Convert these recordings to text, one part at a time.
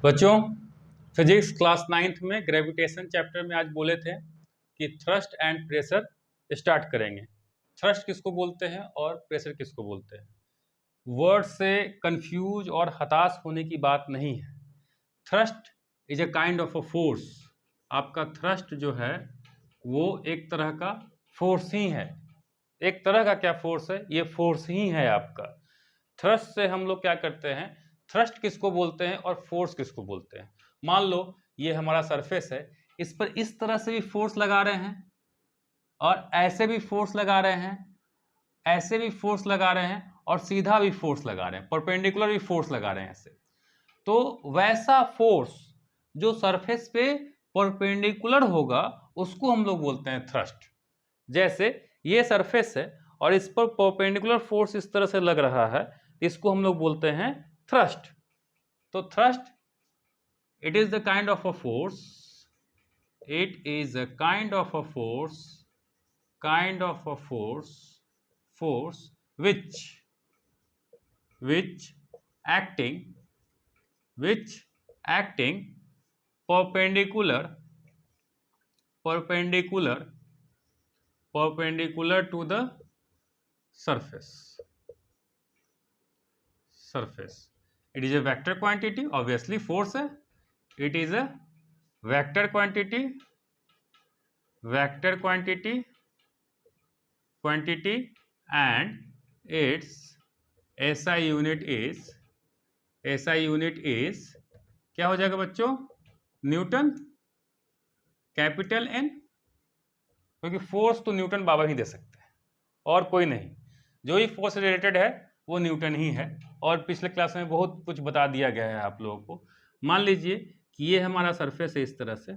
बच्चों, physics class 9th में gravitation chapter में आज बोले थे कि थ्रस्ट एंड प्रेशर स्टार्ट करेंगे। थ्रस्ट किसको बोलते हैं और प्रेशर किसको बोलते हैं। वर्ड से कंफ्यूज और हताश होने की बात नहीं है। Thrust is a kind of a force. आपका थ्रस्ट जो है वो एक तरह का फोर्स ही है। एक तरह का क्या फोर्स है? ये फोर्स ही है आपका। थ्रस्ट से हम लोग क्या करते हैं, थ्रस्ट किसको बोलते हैं और फोर्स किसको बोलते हैं। मान लो ये हमारा सरफेस है, इस पर इस तरह से भी फोर्स लगा रहे हैं और ऐसे भी फोर्स लगा रहे हैं, ऐसे भी फोर्स लगा रहे हैं और सीधा भी फोर्स लगा रहे हैं, परपेंडिकुलर भी फोर्स लगा रहे हैं ऐसे। तो वैसा फोर्स जो सरफेस पे परपेंडिकुलर होगा उसको हम लोग बोलते हैं थ्रस्ट। जैसे ये सरफेस है और इस पर परपेंडिकुलर फोर्स इस तरह से लग रहा है, इसको हम लोग बोलते हैं थ्रस्ट। तो thrust it is the kind of a force, it is a kind of a force, kind of a force which acting perpendicular to the surface. It is a vector quantity, obviously force है, it is a vector quantity and its SI unit is क्या हो जाएगा बच्चों? Newton, capital N, क्योंकि force तो Newton बाबा ही दे सकते हैं और कोई नहीं। जो ही फोर्स रिलेटेड है वो न्यूटन ही है और पिछले क्लास में बहुत कुछ बता दिया गया है आप लोगों को। मान लीजिए कि ये हमारा सरफेस है, इस तरह से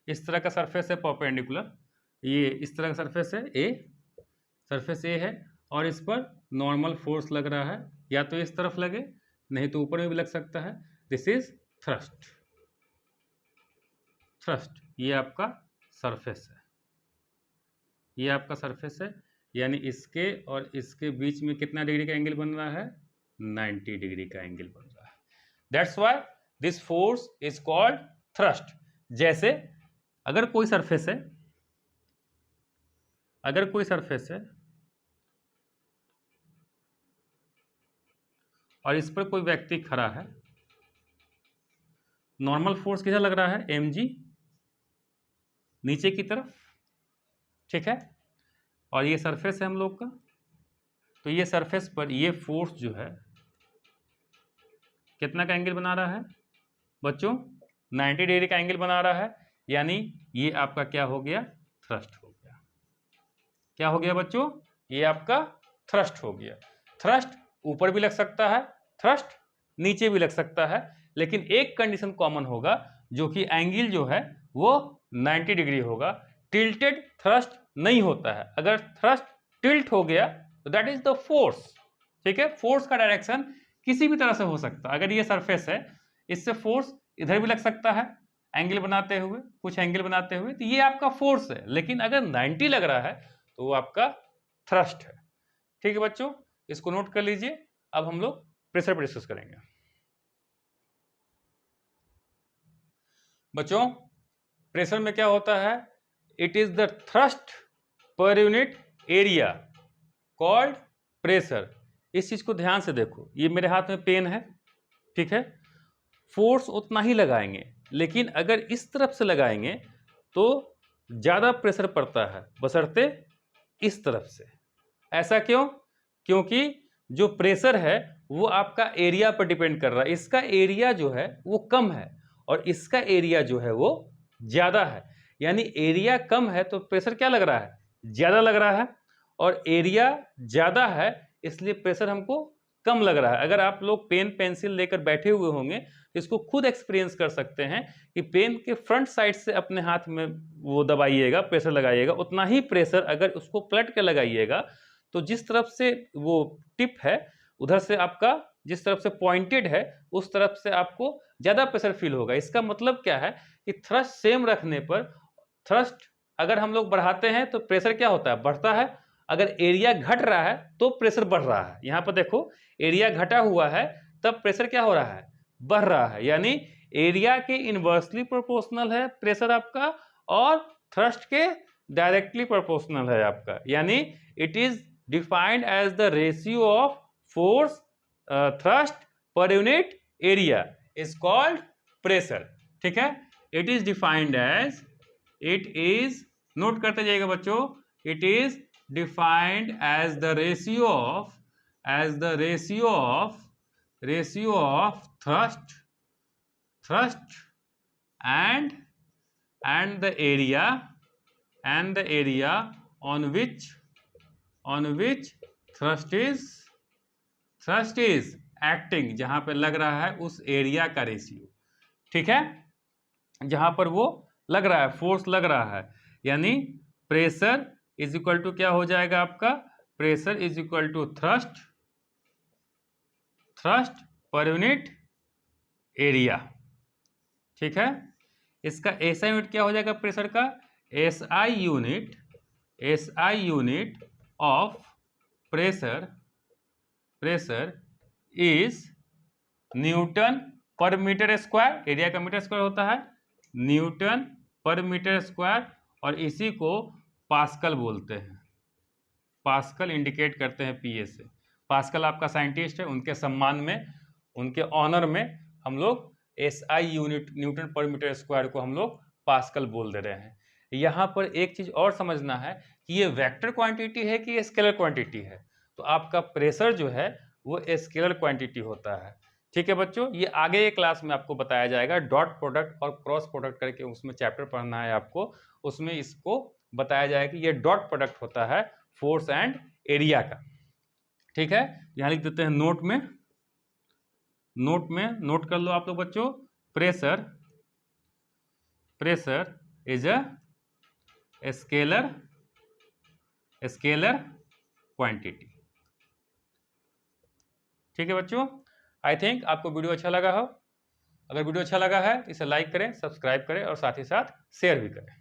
इस तरह का सरफेस है परपेंडिकुलर, ये इस तरह का सरफेस है सरफेस ए है और इस पर नॉर्मल फोर्स लग रहा है, या तो इस तरफ लगे नहीं तो ऊपर में भी लग सकता है। This is thrust. ये आपका सरफेस है, ये आपका सरफेस है, यानी इसके और इसके बीच में कितना डिग्री का एंगल बन रहा है? 90 डिग्री का एंगल बन रहा है। That's why this force is called thrust. जैसे अगर कोई सरफेस है और इस पर कोई व्यक्ति खड़ा है, नॉर्मल फोर्स किधर लग रहा है? mg, नीचे की तरफ, ठीक है। और ये सरफेस है हम लोग का, तो ये सरफेस पर ये फोर्स जो है कितना का एंगल बना रहा है बच्चों? 90 डिग्री का एंगल बना रहा है, यानी ये आपका क्या हो गया? थ्रस्ट हो गया। क्या हो गया बच्चों? ये आपका थ्रस्ट हो गया। थ्रस्ट ऊपर भी लग सकता है, थ्रस्ट नीचे भी लग सकता है, लेकिन एक कंडीशन कॉमन होगा, जो कि एंगल जो है वो 90 डिग्री होगा। टिल्टेड थ्रस्ट नहीं होता है। अगर थ्रस्ट टिल्ट हो गया तो दैट इज द फोर्स, ठीक है। फोर्स का डायरेक्शन किसी भी तरह से हो सकता है। अगर ये सरफेस है, इससे फोर्स इधर भी लग सकता है, एंगल बनाते हुए, कुछ एंगल बनाते हुए, तो ये आपका फोर्स है। लेकिन अगर 90 लग रहा है तो वो आपका थ्रस्ट है, ठीक है बच्चों। इसको नोट कर लीजिए। अब हम लोग प्रेशर पर डिस्कस करेंगे। बच्चों, प्रेशर में क्या होता है? It is the thrust per unit area called pressure. इस चीज को ध्यान से देखो, ये मेरे हाथ में पेन है, ठीक है। फोर्स उतना ही लगाएंगे, लेकिन अगर इस तरफ से लगाएंगे तो ज्यादा प्रेशर पड़ता है, बशर्ते इस तरफ से। ऐसा क्यों? क्योंकि जो प्रेशर है वो आपका एरिया पर डिपेंड कर रहा है। इसका एरिया जो है वो कम है और इसका एरिया जो है वो ज्यादा है, यानी एरिया कम है तो प्रेशर क्या लग रहा है? ज्यादा लग रहा है, और एरिया ज्यादा है इसलिए प्रेशर हमको कम लग रहा है। अगर आप लोग पेन पेंसिल लेकर बैठे हुए होंगे तो इसको खुद एक्सपीरियंस कर सकते हैं कि पेन के फ्रंट साइड से अपने हाथ में वो दबाइएगा, प्रेशर लगाइएगा, उतना ही प्रेशर अगर उसको पलट के लगाइएगा तो जिस तरफ से वो टिप है उधर से आपका, जिस तरफ से पॉइंटेड है उस तरफ से आपको ज्यादा प्रेशर फील होगा। इसका मतलब क्या है कि थ्रस्ट सेम रखने पर, थ्रस्ट अगर हम लोग बढ़ाते हैं तो प्रेशर क्या होता है? बढ़ता है। अगर एरिया घट रहा है तो प्रेशर बढ़ रहा है। यहाँ पर देखो एरिया घटा हुआ है तब प्रेशर क्या हो रहा है, बढ़ रहा है। यानी एरिया के इनवर्सली प्रोपोर्शनल है प्रेशर आपका और थ्रस्ट के डायरेक्टली प्रोपोर्शनल है आपका। यानी it is defined as the ratio of force thrust per unit area is called pressure. ठीक है, it is defined as, it is, note करते जाइएगा बच्चों, it is defined as the ratio of, as the ratio of thrust and the area on which thrust is acting, जहां पे लग रहा है उस एरिया का रेशियो। ठीक है, जहां पर वो लग रहा है, फोर्स लग रहा है। यानी प्रेशर इज इक्वल टू क्या हो जाएगा आपका, pressure is equal to thrust per unit area. ठीक है, इसका एसआई यूनिट क्या हो जाएगा प्रेशर का, SI unit of pressure is Newton पर मीटर स्क्वायर। एरिया का मीटर स्क्वायर होता है न्यूटन पर मीटर स्क्वायर, और इसी को पास्कल बोलते हैं। पास्कल इंडिकेट करते हैं पीए से। पास्कल आपका साइंटिस्ट है, उनके सम्मान में, उनके ऑनर में हम लोग एसआई यूनिट न्यूटन पर मीटर स्क्वायर को हम लोग पास्कल बोल दे रहे हैं। यहाँ पर एक चीज और समझना है कि ये वेक्टर क्वांटिटी है कि ये स्केलर क्वांटिटी है। तो आपका प्रेशर जो है वो स्केलर क्वांटिटी होता है। ठीक है बच्चों, ये आगे एक क्लास में आपको बताया जाएगा। डॉट प्रोडक्ट और क्रॉस प्रोडक्ट करके उसमें चैप्टर पढ़ना है आपको, उसमें इसको बताया जाएगा कि ये डॉट प्रोडक्ट होता है फोर्स एंड एरिया का। ठीक है, यहाँ लिख देते हैं नोट में नोट कर लो आप लोग बच्चों, pressure is a scalar quantity. ठीक है बच्चों, आई थिंक आपको वीडियो अच्छा लगा हो। अगर वीडियो अच्छा लगा है तो इसे लाइक करें, सब्सक्राइब करें और साथ ही साथ शेयर भी करें।